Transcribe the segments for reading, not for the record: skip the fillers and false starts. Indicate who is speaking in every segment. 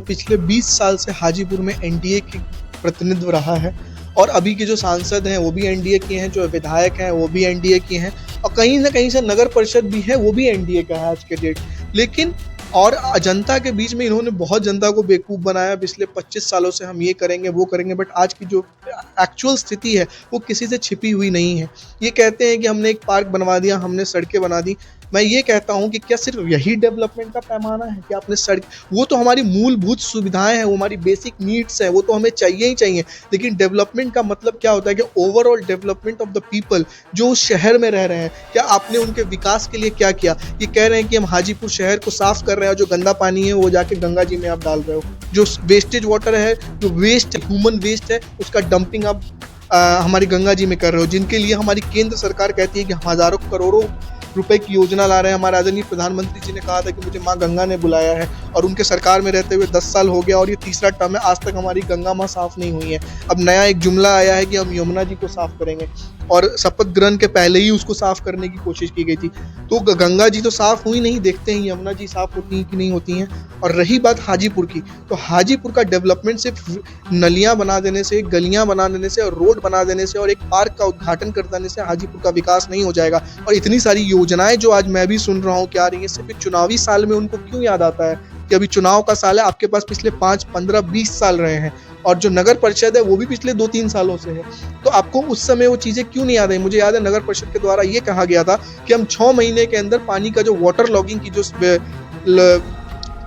Speaker 1: पिछले 20 साल से हाजीपुर में एनडीए के प्रतिनिधित्व रहा है और अभी के जो सांसद हैं वो भी एनडीए के हैं, जो विधायक हैं वो भी एनडीए के हैं और कहीं ना कहीं से नगर परिषद भी है वो भी एनडीए का है आज के डेट। लेकिन और जनता के बीच में इन्होंने बहुत जनता को बेवकूफ़ बनाया। पिछले 25 सालों से हम ये करेंगे वो करेंगे, बट आज की जो एक्चुअल स्थिति है वो किसी से छिपी हुई नहीं है। ये कहते हैं कि हमने एक पार्क बनवा दिया, हमने सड़कें बना दी। मैं ये कहता हूँ कि क्या सिर्फ यही डेवलपमेंट का पैमाना है कि आपने सड़क, वो तो हमारी मूलभूत सुविधाएं हैं, वो हमारी बेसिक नीड्स हैं, वो तो हमें चाहिए ही चाहिए। लेकिन डेवलपमेंट का मतलब क्या होता है कि overall development of the people जो उस शहर में रह रहे हैं, क्या आपने उनके विकास के लिए क्या किया। ये कह रहे हैं कि हम हाजीपुर शहर को साफ कर रहे हैं और जो गंदा पानी है वो जाके गंगा जी में आप डाल रहे हो। जो वेस्टेज वाटर है, जो वेस्ट ह्यूमन वेस्ट है, उसका डंपिंग आप हमारी गंगा जी में कर रहे हो, जिनके लिए हमारी केंद्र सरकार कहती है कि हम हज़ारों करोड़ों रुपए की योजना ला रहे हैं। हमारे आदरणीय प्रधानमंत्री जी ने कहा था कि मुझे माँ गंगा ने बुलाया है और उनके सरकार में रहते हुए 10 साल हो गया और ये तीसरा टर्म है, आज तक हमारी गंगा माँ साफ नहीं हुई है। अब नया एक जुमला आया है कि हम यमुना जी को साफ करेंगे और शपथ ग्रहण के पहले ही उसको साफ करने की कोशिश की गई थी। तो गंगा जी तो साफ हुई नहीं, देखते हैं यमुना जी साफ होती हैं कि नहीं होती हैं। और रही बात हाजीपुर की, तो हाजीपुर का डेवलपमेंट सिर्फ नलियाँ बना देने से, गलियाँ बना देने से और रोड बना देने से और एक पार्क का उद्घाटन कर देने से हाजीपुर का विकास नहीं हो जाएगा। और इतनी सारी योजनाएं जो आज मैं भी सुन रहा हूँ क्या आ रही है, सिर्फ चुनावी साल में उनको क्यों याद आता है कि अभी चुनाव का साल है, आपके पास पिछले 5, 15, 20 साल रहे हैं और जो नगर परिषद है वो भी पिछले 2-3 सालों से है। तो आपको उस समय वो चीज़ें क्यों नहीं याद है। मुझे याद है नगर परिषद के द्वारा ये कहा गया था कि हम 6 महीने के अंदर पानी का जो वाटर लॉगिंग की जो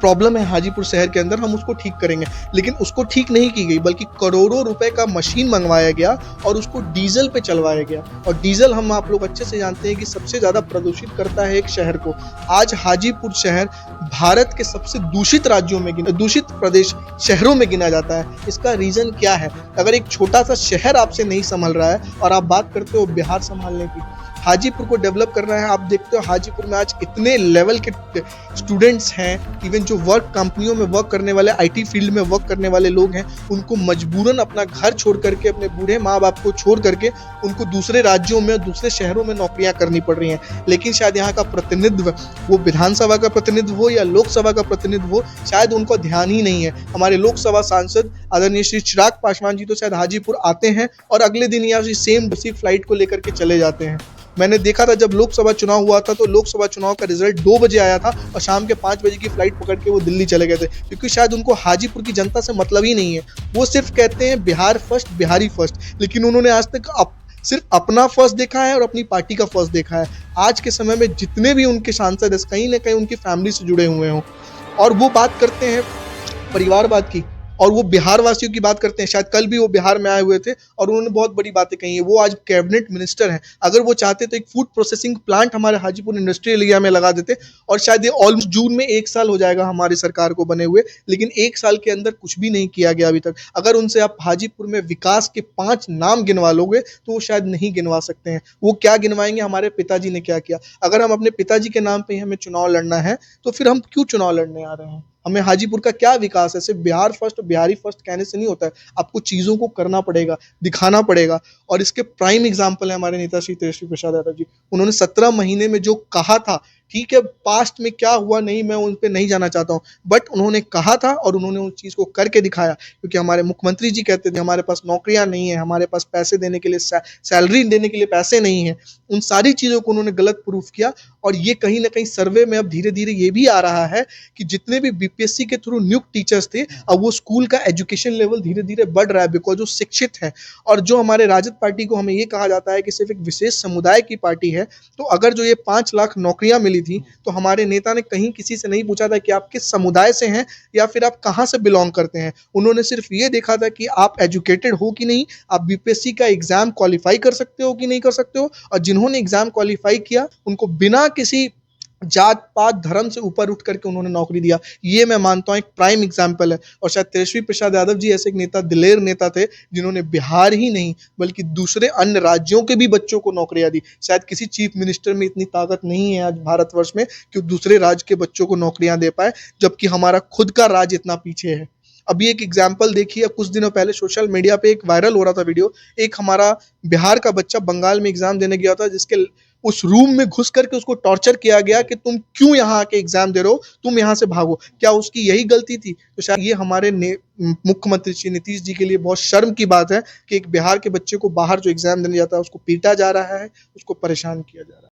Speaker 1: प्रॉब्लम है हाजीपुर शहर के अंदर, हम उसको ठीक करेंगे। लेकिन उसको ठीक नहीं की गई, बल्कि करोड़ों रुपए का मशीन मंगवाया गया और उसको डीजल पे चलवाया गया। और डीजल हम आप लोग अच्छे से जानते हैं कि सबसे ज़्यादा प्रदूषित करता है एक शहर को। आज हाजीपुर शहर भारत के सबसे दूषित राज्यों में दूषित प्रदेश शहरों में गिना जाता है। इसका रीज़न क्या है। अगर एक छोटा सा शहर आपसे नहीं संभल रहा है और आप बात करते हो बिहार संभालने की, हाजीपुर को डेवलप करना है, आप देखते हो हाजीपुर में आज इतने लेवल के स्टूडेंट्स हैं, इवन जो वर्क कंपनियों में वर्क करने वाले, आईटी फील्ड में वर्क करने वाले लोग हैं, उनको मजबूरन अपना घर छोड़ करके, अपने बूढ़े माँ बाप को छोड़ करके उनको दूसरे राज्यों में, दूसरे शहरों में नौकरियां करनी पड़ रही हैं। लेकिन शायद यहाँ का प्रतिनिधित्व, वो विधानसभा का प्रतिनिधित्व हो या लोकसभा का प्रतिनिधित्व हो, शायद उनको ध्यान ही नहीं है। हमारे लोकसभा सांसद आदरणीय श्री चिराग पासवान जी तो शायद हाजीपुर आते हैं और अगले दिन यहाँ सेम उसी फ्लाइट को लेकर के चले जाते हैं। मैंने देखा था जब लोकसभा चुनाव हुआ था तो लोकसभा चुनाव का रिजल्ट 2 बजे आया था और शाम के 5 बजे की फ्लाइट पकड़ के वो दिल्ली चले गए थे, क्योंकि शायद उनको हाजीपुर की जनता से मतलब ही नहीं है। वो सिर्फ कहते हैं बिहार फर्स्ट, बिहारी फर्स्ट, लेकिन उन्होंने आज तक सिर्फ अपना फर्स्ट देखा है और अपनी पार्टी का फर्स्ट देखा है। आज के समय में जितने भी उनके सांसद हैं कहीं ना कहीं उनकी फैमिली से जुड़े हुए हों और वो बात करते हैं परिवारवाद की और वो बिहार वासियों की बात करते हैं। शायद कल भी वो बिहार में आए हुए थे और उन्होंने बहुत बड़ी बातें कही हैं। वो आज कैबिनेट मिनिस्टर हैं। अगर वो चाहते तो एक फूड प्रोसेसिंग प्लांट हमारे हाजीपुर इंडस्ट्रियल एरिया में लगा देते और शायद ये ऑलमोस्ट जून में 1 साल हो जाएगा हमारी सरकार को बने हुए, लेकिन 1 साल के अंदर कुछ भी नहीं किया गया अभी तक। अगर उनसे आप हाजीपुर में विकास के 5 नाम गिनवा लोगे तो वो शायद नहीं गिनवा सकते हैं। वो क्या गिनवाएंगे, हमारे पिताजी ने क्या किया। अगर हम अपने पिताजी के नाम पे हमें चुनाव लड़ना है तो फिर हम क्यों चुनाव लड़ने आ रहे हैं। हमें हाजीपुर का क्या विकास है। सिर्फ बिहार फर्स्ट और बिहारी फर्स्ट कहने से नहीं होता है, आपको चीज़ों को करना पड़ेगा, दिखाना पड़ेगा। और इसके प्राइम एग्जाम्पल है हमारे नेता श्री तेजस्वी प्रसाद यादव जी। उन्होंने 17 महीने में जो कहा था, ठीक है पास्ट में क्या हुआ नहीं, मैं उन पर नहीं जाना चाहता हूँ, बट उन्होंने कहा था और उन्होंने उस चीज़ को करके दिखाया। क्योंकि हमारे मुख्यमंत्री जी कहते थे हमारे पास नौकरियाँ नहीं है, हमारे पास पैसे देने के लिए, सैलरी देने के लिए पैसे नहीं है। उन सारी चीज़ों को उन्होंने गलत प्रूफ किया और ये कहीं ना कहीं सर्वे में अब धीरे धीरे ये भी आ रहा है कि जितने भी बीपीएससी के थ्रू नियुक्त टीचर्स थे, अब वो स्कूल का एजुकेशन लेवल धीरे धीरे बढ़ रहा है, बिकॉज वो शिक्षित है। और जो हमारे राजद पार्टी को हमें ये कहा जाता है कि सिर्फ एक विशेष समुदाय की पार्टी है, तो अगर जो ये 5 लाख नौकरियां मिली थी तो हमारे नेता ने कहीं किसी से नहीं पूछा था कि आप किस समुदाय से हैं या फिर आप कहाँ से बिलोंग करते हैं। उन्होंने सिर्फ ये देखा था कि आप एजुकेटेड हो कि नहीं, आप बीपीएससी का एग्जाम क्वालिफाई कर सकते हो कि नहीं कर सकते हो। और जिन्होंने एग्जाम क्वालिफाई किया उनको बिना किसी जात पात धर्म से ऊपर उठ करके उन्होंने नौकरी दिया। ये मैं मानता हूँ एक प्राइम एग्जाम्पल है। और शायद तेजस्वी प्रसाद यादव जी ऐसे एक नेता, दिलेर नेता थे, जिन्होंने बिहार ही नहीं बल्कि दूसरे अन्य राज्यों के भी बच्चों को नौकरियां दी। शायद किसी चीफ मिनिस्टर में इतनी ताकत नहीं है आज भारतवर्ष में कि दूसरे राज्य के बच्चों को नौकरियां दे पाए, जबकि हमारा खुद का राज्य इतना पीछे है। अभी एक एग्जाम्पल देखिए, कुछ दिनों पहले सोशल मीडिया पे एक वायरल हो रहा था वीडियो। एक हमारा बिहार का बच्चा बंगाल में एग्जाम देने गया था, जिसके उस रूम में घुस करके उसको टॉर्चर किया गया कि तुम क्यों यहाँ आके एग्जाम दे रहे हो, तुम यहाँ से भागो। क्या उसकी यही गलती थी? तो शायद ये हमारे मुख्यमंत्री श्री नीतीश जी के लिए बहुत शर्म की बात है कि एक बिहार के बच्चे को बाहर जो एग्जाम देने जाता है उसको पीटा जा रहा है, उसको परेशान किया जा रहा है।